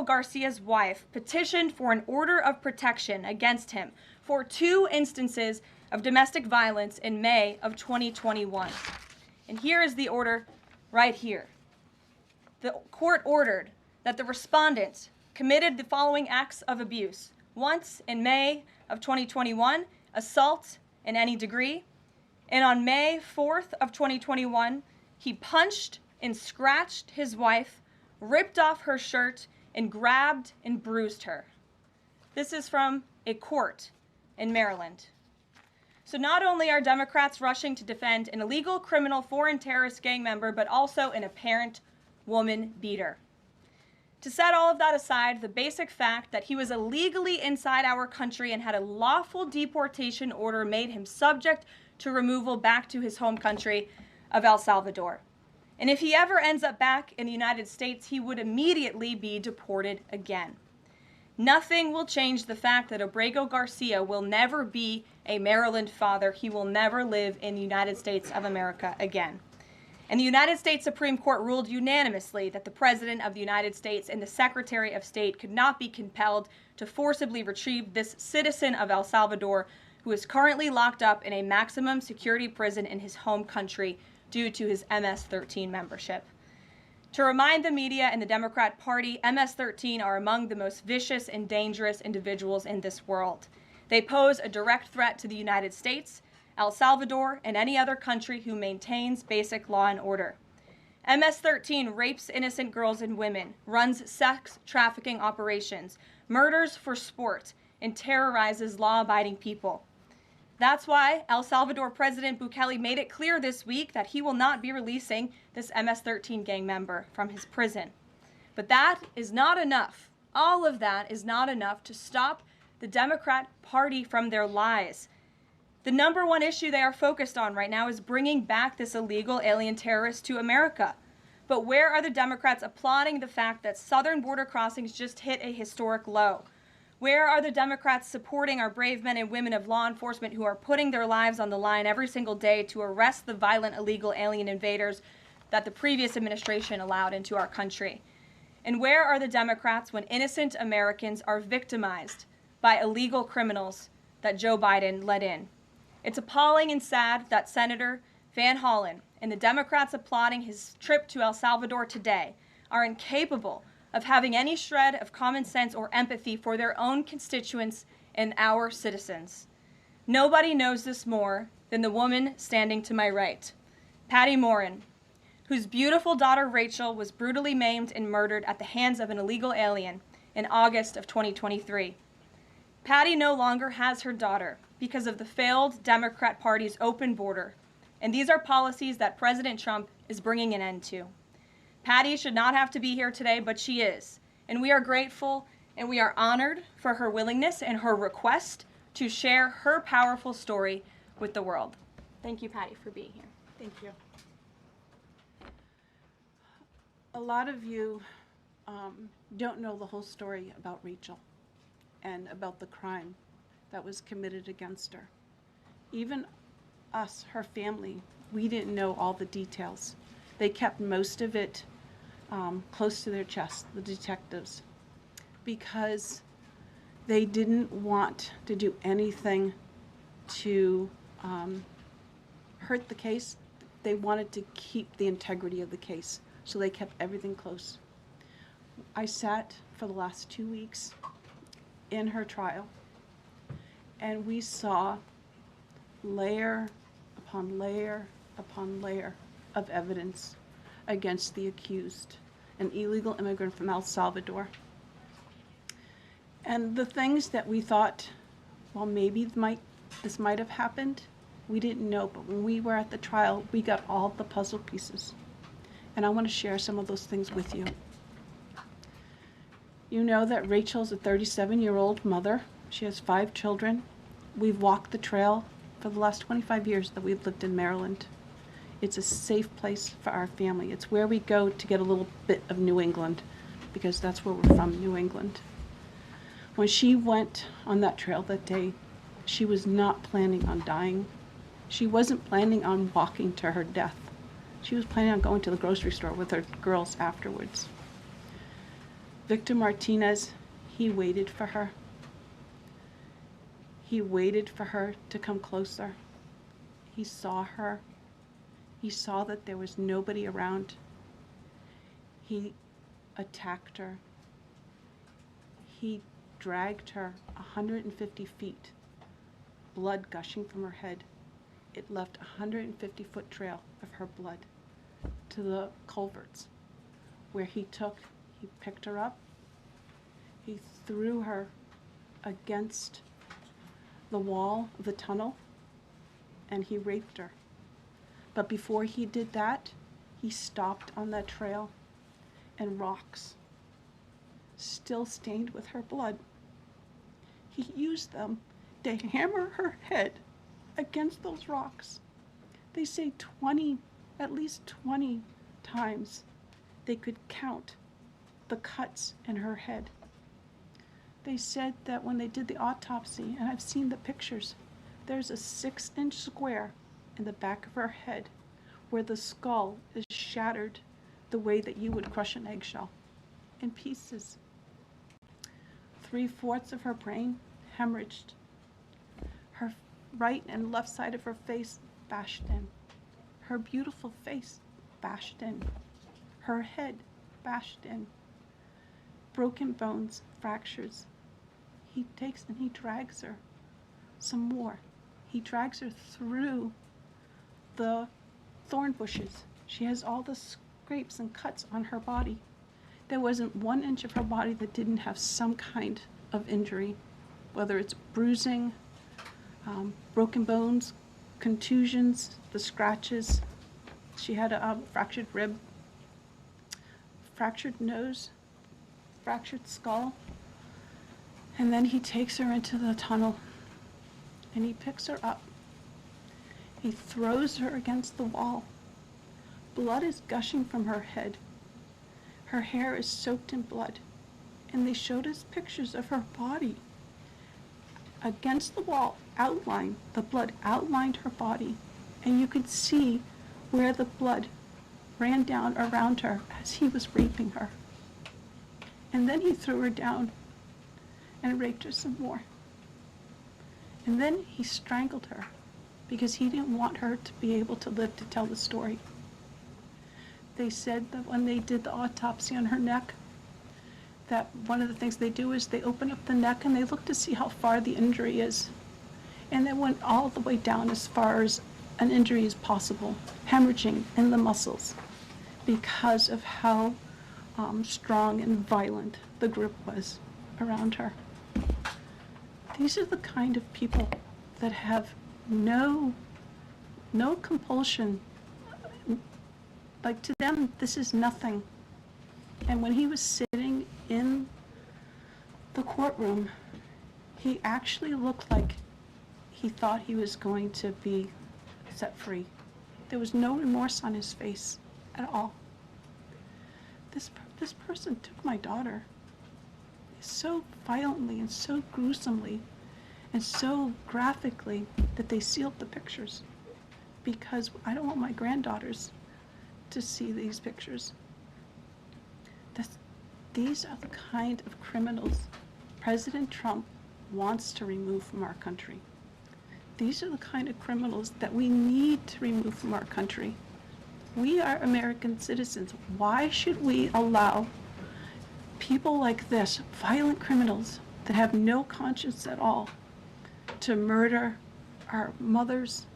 Garcia's wife petitioned for an order of protection against him for 2 instances of domestic violence in May of 2021. And here is the order right here. The court ordered that the respondent committed the following acts of abuse. Once in May of 2021, assault in any degree. And on May 4th of 2021, he punched and scratched his wife, ripped off her shirt, and grabbed and bruised her. This is from a court in Maryland. So not only are Democrats rushing to defend an illegal criminal foreign terrorist gang member, but also an apparent woman beater. To set all of that aside, the basic fact that he was illegally inside our country and had a lawful deportation order made him subject to removal back to his home country of El Salvador. And if he ever ends up back in the United States, he would immediately be deported again. Nothing will change the fact that Abrego Garcia will never be a Maryland father. He will never live in the United States of America again. And the United States Supreme Court ruled unanimously that the President of the United States and the Secretary of State could not be compelled to forcibly retrieve this citizen of El Salvador who is currently locked up in a maximum security prison in his home country due to his MS-13 membership. To remind the media and the Democrat Party, MS-13 are among the most vicious and dangerous individuals in this world. They pose a direct threat to the United States, El Salvador, and any other country who maintains basic law and order. MS-13 rapes innocent girls and women, runs sex trafficking operations, murders for sport, and terrorizes law-abiding people. That's why El Salvador President Bukele made it clear this week that he will not be releasing this MS-13 gang member from his prison. But that is not enough. All of that is not enough to stop the Democrat Party from their lies. The number one issue they are focused on right now is bringing back this illegal alien terrorist to America. But where are the Democrats applauding the fact that southern border crossings just hit a historic low? Where are the Democrats supporting our brave men and women of law enforcement who are putting their lives on the line every single day to arrest the violent illegal alien invaders that the previous administration allowed into our country? And where are the Democrats when innocent Americans are victimized by illegal criminals that Joe Biden let in? It's appalling and sad that Senator Van Hollen and the Democrats applauding his trip to El Salvador today are incapable of having any shred of common sense or empathy for their own constituents and our citizens. Nobody knows this more than the woman standing to my right, Patty Morin, whose beautiful daughter Rachel was brutally maimed and murdered at the hands of an illegal alien in August of 2023. Patty no longer has her daughter because of the failed Democrat Party's open border, and these are policies that President Trump is bringing an end to. Patty should not have to be here today, but she is. And we are grateful and we are honored for her willingness and her request to share her powerful story with the world. Thank you, Patty, for being here. Thank you. A lot of you don't know the whole story about Rachel and about the crime that was committed against her. Even us, her family, we didn't know all the details. They kept most of it close to their chest, the detectives, because they didn't want to do anything to hurt the case. They wanted to keep the integrity of the case, so they kept everything close. I sat for the last 2 weeks in her trial, and we saw layer upon layer upon layer of evidence against the accused, an illegal immigrant from El Salvador. And the things that we thought, well, maybe this might have happened, we didn't know. But when we were at the trial, we got all the puzzle pieces. And I want to share some of those things with you. You know that Rachel's a 37-year-old mother. She has 5 children. We've walked the trail for the last 25 years that we've lived in Maryland. It's a safe place for our family. It's where we go to get a little bit of New England, because that's where we're from, New England. When she went on that trail that day, she was not planning on dying. She wasn't planning on walking to her death. She was planning on going to the grocery store with her girls afterwards. Victor Martinez, he waited for her. He waited for her to come closer. He saw her. He saw that there was nobody around. He attacked her. He dragged her 150 feet, blood gushing from her head. It left a 150-foot trail of her blood to the culverts, where he picked her up, he threw her against the wall of the tunnel, and he raped her. But before he did that, he stopped on that trail, and rocks, still stained with her blood, he used them to hammer her head against those rocks. They say at least 20 times they could count the cuts in her head. They said that when they did the autopsy, and I've seen the pictures, there's a 6-inch square in the back of her head where the skull is shattered the way that you would crush an eggshell in pieces. 3/4 of her brain hemorrhaged. Her right and left side of her face bashed in. Her beautiful face bashed in. Her head bashed in. Broken bones, fractures. He takes and he drags her some more. He drags her through the thorn bushes. She has all the scrapes and cuts on her body. There wasn't 1 inch of her body that didn't have some kind of injury, whether it's bruising, broken bones, contusions, the scratches. She had a fractured rib, fractured nose, fractured skull. And then he takes her into the tunnel and he picks her up. He throws her against the wall. Blood is gushing from her head. Her hair is soaked in blood. And they showed us pictures of her body against the wall, outlined. The blood outlined her body. And you could see where the blood ran down around her as he was raping her. And then he threw her down and raped her some more. And then he strangled her because he didn't want her to be able to live to tell the story. They said that when they did the autopsy on her neck, that one of the things they do is they open up the neck and they look to see how far the injury is. And they went all the way down as far as an injury is possible, hemorrhaging in the muscles because of how strong and violent the grip was around her. These are the kind of people that have no compulsion. Like, to them, this is nothing. And when he was sitting in the courtroom, he actually looked like he thought he was going to be set free. There was no remorse on his face at all. This person took my daughter so violently and so gruesomely and so graphically that they sealed the pictures, because I don't want my granddaughters to see these pictures. These are the kind of criminals President Trump wants to remove from our country. These are the kind of criminals that we need to remove from our country. We are American citizens. Why should we allow people like this, violent criminals that have no conscience at all, to murder our mothers,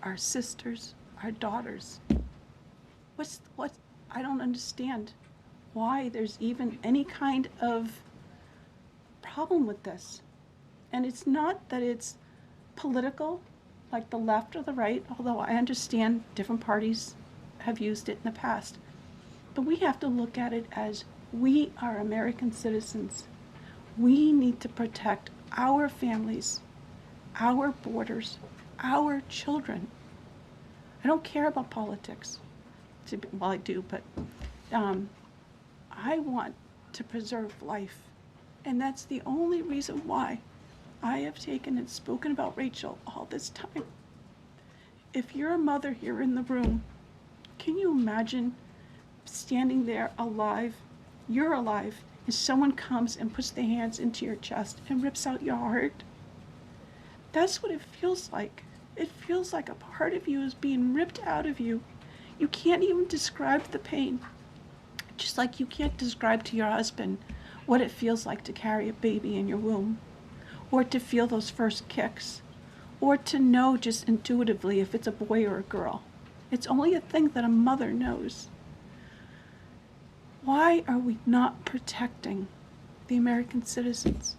our sisters, our daughters? I don't understand why there's even any kind of problem with this. And it's not that it's political, like the left or the right, although I understand different parties have used it in the past. But we have to look at it as we are American citizens. We need to protect our families, our borders, our children. I don't care about politics. Well, I do, but I want to preserve life. And that's the only reason why I have taken and spoken about Rachel all this time. If you're a mother here in the room, can you imagine standing there alive? You're alive, and someone comes and puts their hands into your chest and rips out your heart. That's what it feels like. It feels like a part of you is being ripped out of you. You can't even describe the pain. Just like you can't describe to your husband what it feels like to carry a baby in your womb, or to feel those first kicks, or to know just intuitively if it's a boy or a girl. It's only a thing that a mother knows. Why are we not protecting the American citizens?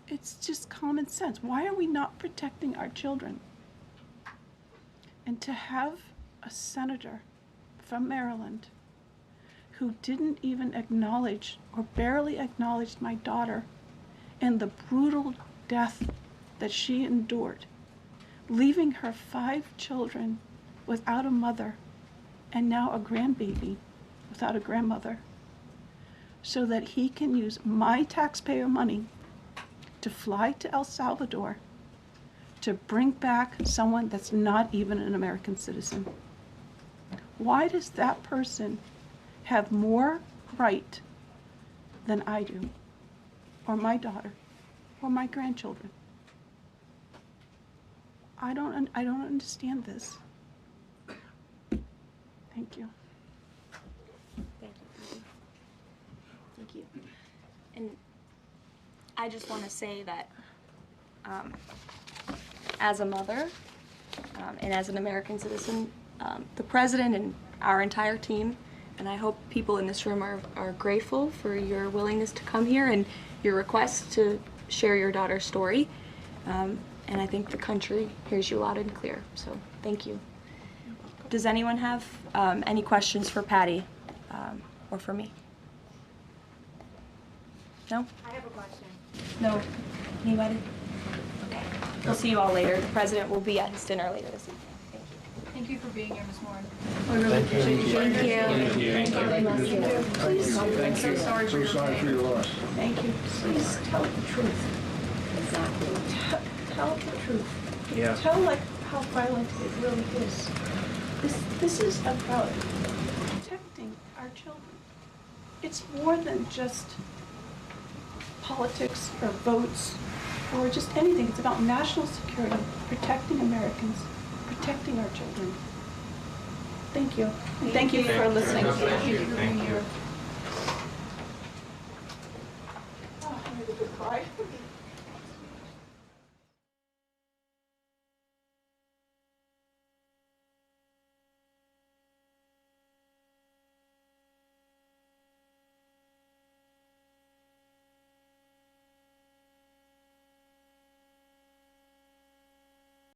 It's just common sense. Why are we not protecting our children? And to have a senator from Maryland who didn't even acknowledge or barely acknowledged my daughter and the brutal death that she endured, leaving her 5 children without a mother and now a grandbaby without a grandmother, so that he can use my taxpayer money to fly to El Salvador to bring back someone that's not even an American citizen. Why does that person have more right than I do, or my daughter, or my grandchildren? I don't understand this. Thank you. Thank you. Thank you. And I just want to say that as a mother and as an American citizen, the president and our entire team, and I hope people in this room are grateful for your willingness to come here and your request to share your daughter's story. And I think the country hears you loud and clear. So thank you. Does anyone have any questions for Patty or for me? No? I have a question. No? Anybody? Okay. We'll see you all later. The president will be at his dinner later this evening. Thank you. Thank you for being here, Ms. Morin. I really appreciate you. Thank you. Please, I'm so sorry for your pain. your loss. thank you. Please tell the truth. Tell the truth. Yeah. Tell like how violent it really is. This is about protecting our children. It's more than just politics or votes or just anything. It's about national security, protecting Americans, protecting our children. Thank you. And thank you for listening. Thank you for being here. Oh, I'm ready to cry.